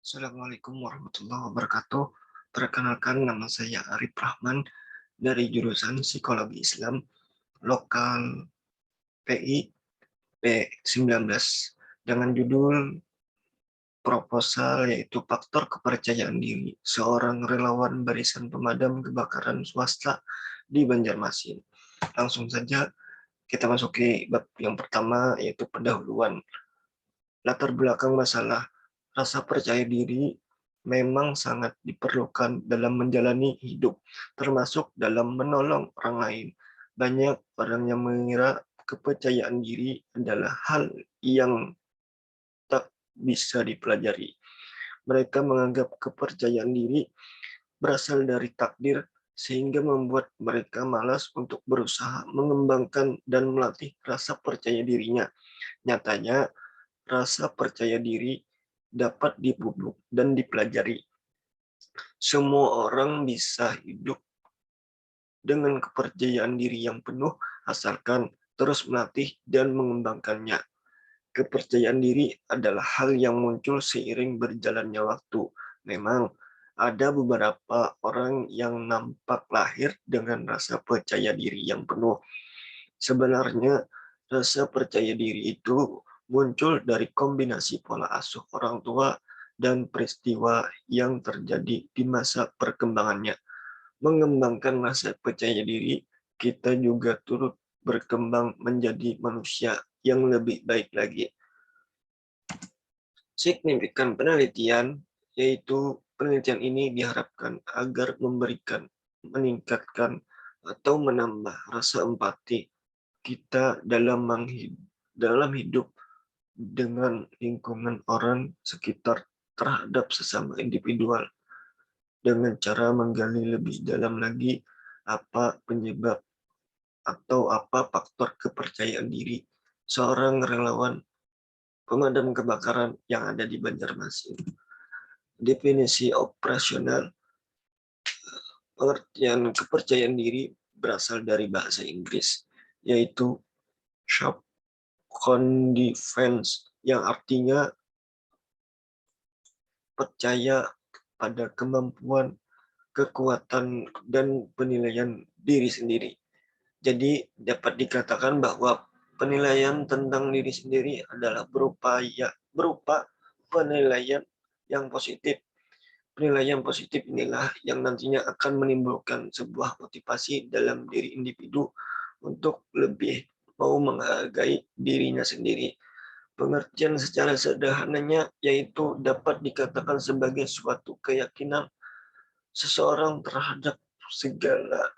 Assalamualaikum warahmatullahi wabarakatuh. Perkenalkan, nama saya Arif Rahman dari jurusan Psikologi Islam Lokal PI P19 dengan judul proposal yaitu faktor kepercayaan diri seorang relawan barisan pemadam kebakaran swasta di Banjarmasin. Langsung saja kita masuki bab yang pertama yaitu pendahuluan. Latar belakang masalah rasa percaya diri memang sangat diperlukan dalam menjalani hidup, termasuk dalam menolong orang lain. Banyak orang yang mengira kepercayaan diri adalah hal yang tak bisa dipelajari. Mereka menganggap kepercayaan diri berasal dari takdir, sehingga membuat mereka malas untuk berusaha mengembangkan dan melatih rasa percaya dirinya. Nyatanya, rasa percaya diri dapat dipupuk dan dipelajari. Semua orang bisa hidup dengan kepercayaan diri yang penuh asalkan terus melatih dan mengembangkannya. Kepercayaan diri adalah hal yang muncul seiring berjalannya waktu. Memang ada beberapa orang yang nampak lahir dengan rasa percaya diri yang penuh. Sebenarnya, rasa percaya diri itu muncul dari kombinasi pola asuh orang tua dan peristiwa yang terjadi di masa perkembangannya. Mengembangkan rasa percaya diri, kita juga turut berkembang menjadi manusia yang lebih baik lagi. Signifikan penelitian, yaitu penelitian ini diharapkan agar meningkatkan atau menambah rasa empati kita dalam hidup dengan lingkungan orang sekitar terhadap sesama individual, dengan cara menggali lebih dalam lagi apa penyebab atau apa faktor kepercayaan diri seorang relawan pemadam kebakaran yang ada di Banjarmasin. Definisi operasional, pengertian kepercayaan diri berasal dari bahasa Inggris, yaitu shock confidence, yang artinya percaya pada kemampuan, kekuatan, dan penilaian diri sendiri. Jadi dapat dikatakan bahwa penilaian tentang diri sendiri adalah berupa penilaian yang positif. Penilaian positif inilah yang nantinya akan menimbulkan sebuah motivasi dalam diri individu untuk lebih mau menghargai dirinya sendiri. Pengertian secara sederhananya yaitu dapat dikatakan sebagai suatu keyakinan seseorang terhadap segala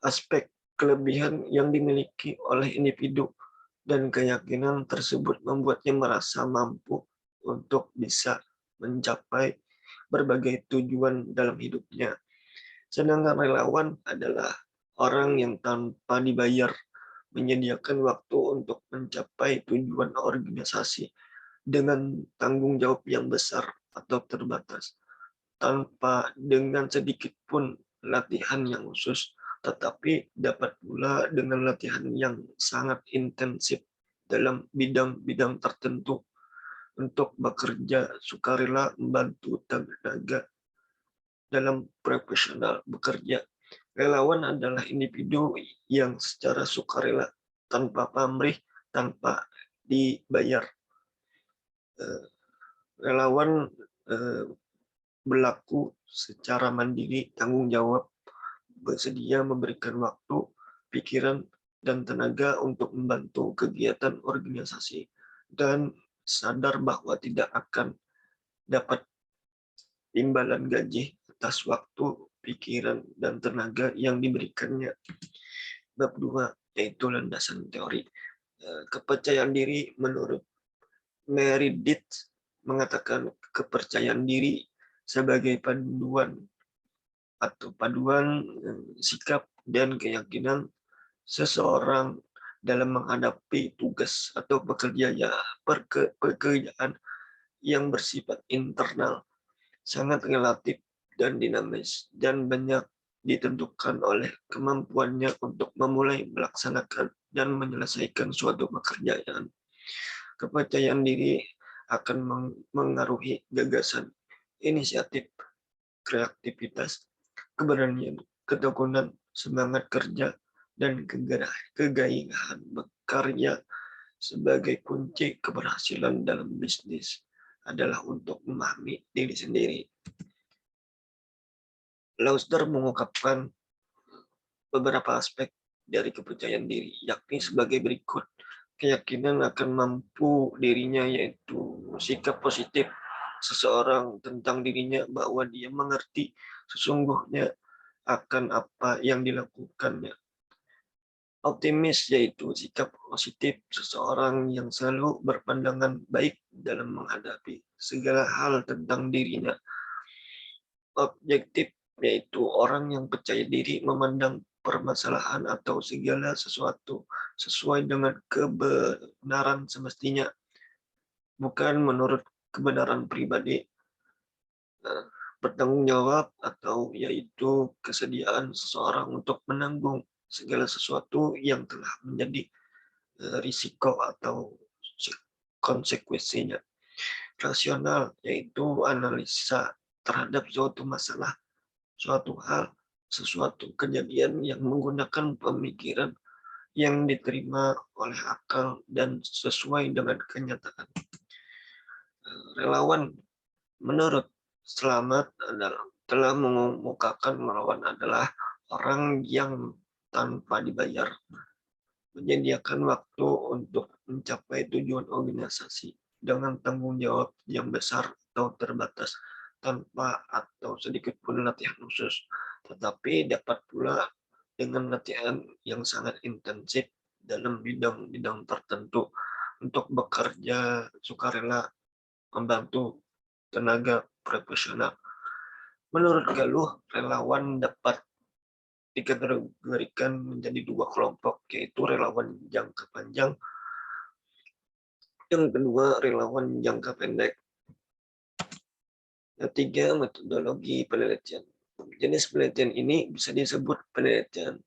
aspek kelebihan yang dimiliki oleh individu, dan keyakinan tersebut membuatnya merasa mampu untuk bisa mencapai berbagai tujuan dalam hidupnya. Sedangkan relawan adalah orang yang tanpa dibayar menyediakan waktu untuk mencapai tujuan organisasi dengan tanggung jawab yang besar atau terbatas, tanpa dengan sedikit pun latihan yang khusus, tetapi dapat pula dengan latihan yang sangat intensif dalam bidang-bidang tertentu untuk bekerja sukarela membantu tenaga dalam profesional bekerja. Relawan adalah individu yang secara sukarela, tanpa pamrih, tanpa dibayar. Relawan berlaku secara mandiri, tanggung jawab, bersedia memberikan waktu, pikiran, dan tenaga untuk membantu kegiatan organisasi, dan sadar bahwa tidak akan dapat imbalan gaji atas waktu, pikiran, dan tenaga yang diberikannya. Bab 2, yaitu landasan teori. Kepercayaan diri menurut Meredith mengatakan kepercayaan diri sebagai paduan sikap dan keyakinan seseorang dalam menghadapi tugas atau pekerjaan yang bersifat internal, sangat relatif dan dinamis, dan banyak ditentukan oleh kemampuannya untuk memulai, melaksanakan, dan menyelesaikan suatu pekerjaan. Kepercayaan diri akan mengaruhi gagasan, inisiatif, kreativitas, keberanian, ketekunan, semangat kerja, dan kegairahan berkarya sebagai kunci keberhasilan dalam bisnis adalah untuk memahami diri sendiri. Lauster mengungkapkan beberapa aspek dari kepercayaan diri, yakni sebagai berikut. Keyakinan akan mampu dirinya, yaitu sikap positif seseorang tentang dirinya bahwa dia mengerti sesungguhnya akan apa yang dilakukannya. Optimis yaitu sikap positif seseorang yang selalu berpandangan baik dalam menghadapi segala hal tentang dirinya. Objektif yaitu orang yang percaya diri memandang permasalahan atau segala sesuatu sesuai dengan kebenaran semestinya, bukan menurut kebenaran pribadi. Bertanggung jawab atau yaitu kesediaan seseorang untuk menanggung segala sesuatu yang telah menjadi risiko atau konsekuensinya. Rasional yaitu analisa terhadap suatu masalah, suatu hal, sesuatu kejadian yang menggunakan pemikiran yang diterima oleh akal dan sesuai dengan kenyataan. Relawan menurut Selamat telah mengemukakan relawan adalah orang yang tanpa dibayar menyediakan waktu untuk mencapai tujuan organisasi dengan tanggung jawab yang besar atau terbatas tanpa atau sedikit pun latihan khusus, tetapi dapat pula dengan latihan yang sangat intensif dalam bidang-bidang tertentu untuk bekerja sukarela membantu tenaga profesional. Menurut Galuh, relawan dapat dikategorikan menjadi dua kelompok, yaitu relawan jangka panjang, yang kedua relawan jangka pendek. Ketiga, metodologi penelitian. Jenis penelitian ini bisa disebut penelitian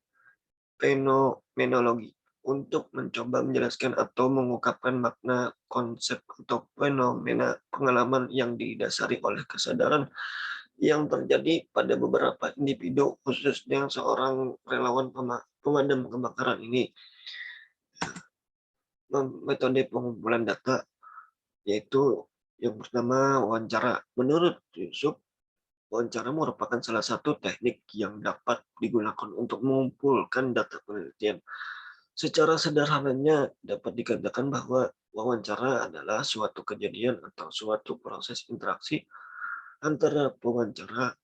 fenomenologi untuk mencoba menjelaskan atau mengungkapkan makna, konsep, atau fenomena pengalaman yang didasari oleh kesadaran yang terjadi pada beberapa individu, khususnya seorang relawan pemadam kebakaran ini. Metode pengumpulan data yaitu yang pertama wawancara. Menurut Yusuf, wawancara merupakan salah satu teknik yang dapat digunakan untuk mengumpulkan data penelitian. Secara sederhananya dapat dikatakan bahwa wawancara adalah suatu kejadian atau suatu proses interaksi antara pewawancara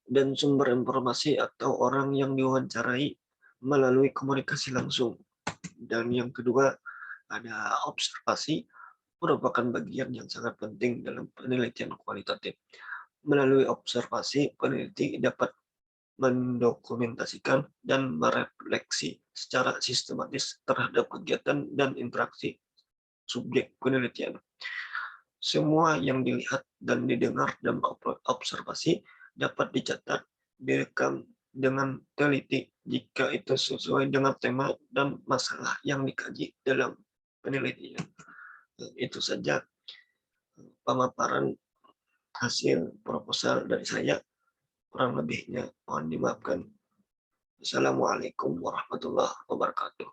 dan sumber informasi atau orang yang diwawancarai melalui komunikasi langsung. Dan yang kedua, ada observasi, merupakan bagian yang sangat penting dalam penelitian kualitatif. Melalui observasi, peneliti dapat mendokumentasikan dan merefleksi secara sistematis terhadap kegiatan dan interaksi subjek penelitian. Semua yang dilihat dan didengar dalam observasi dapat dicatat, direkam dengan teliti jika itu sesuai dengan tema dan masalah yang dikaji dalam penelitian. Itu saja pemaparan hasil proposal dari saya. Kurang lebihnya mohon dimaafkan. Assalamualaikum warahmatullahi wabarakatuh.